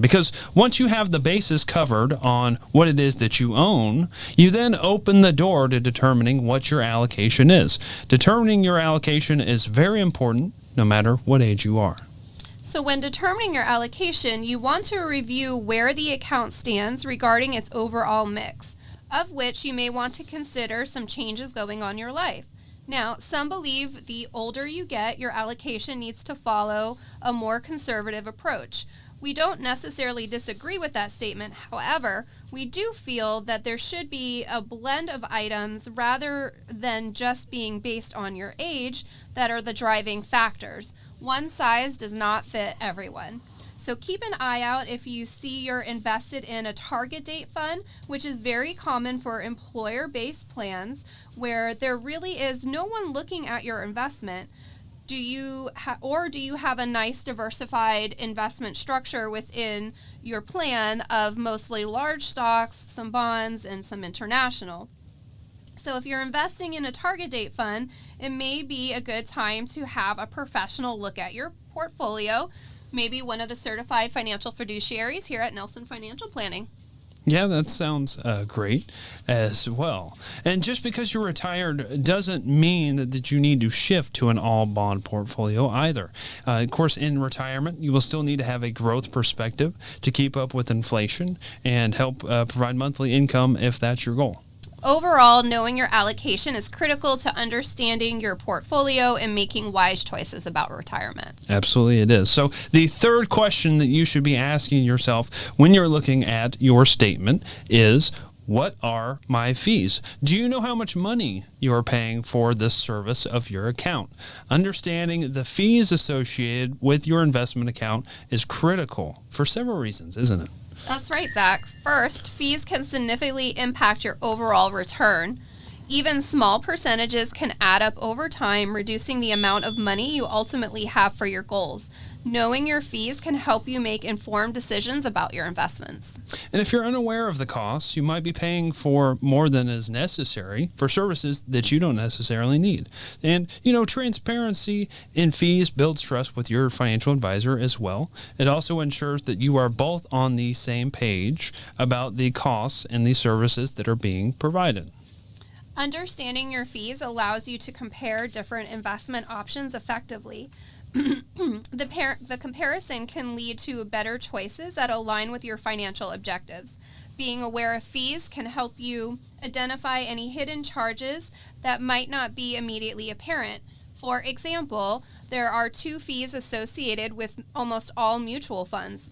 Because once you have the basis covered on what it is that you own, you then open the door to determining what your allocation is. Determining your allocation is very important no matter what age you are. So when determining your allocation, you want to review where the account stands regarding its overall mix, of which you may want to consider some changes going on in your life. Now, some believe the older you get, your allocation needs to follow a more conservative approach. We don't necessarily disagree with that statement. However, we do feel that there should be a blend of items rather than just being based on your age that are the driving factors. One size does not fit everyone. So keep an eye out if you see you're invested in a target date fund, which is very common for employer-based plans where there really is no one looking at your investment. Do you have a nice diversified investment structure within your plan of mostly large stocks, some bonds, and some international? So if you're investing in a target date fund, it may be a good time to have a professional look at your portfolio, maybe one of the certified financial fiduciaries here at Nelson Financial Planning. Yeah, that sounds great as well. And just because you're retired doesn't mean that you need to shift to an all-bond portfolio either. Of course, in retirement, you will still need to have a growth perspective to keep up with inflation and help provide monthly income if that's your goal. Overall, knowing your allocation is critical to understanding your portfolio and making wise choices about retirement. Absolutely it is. So the third question that you should be asking yourself when you're looking at your statement is, what are my fees? Do you know how much money you are paying for this service of your account? Understanding the fees associated with your investment account is critical for several reasons, isn't it? That's right, Zach. First, fees can significantly impact your overall return. Even small percentages can add up over time, reducing the amount of money you ultimately have for your goals. Knowing your fees can help you make informed decisions about your investments. And if you're unaware of the costs, you might be paying for more than is necessary for services that you don't necessarily need. And, transparency in fees builds trust with your financial advisor as well. It also ensures that you are both on the same page about the costs and the services that are being provided. Understanding your fees allows you to compare different investment options effectively. The comparison can lead to better choices that align with your financial objectives. Being aware of fees can help you identify any hidden charges that might not be immediately apparent. For example, there are 2 fees associated with almost all mutual funds.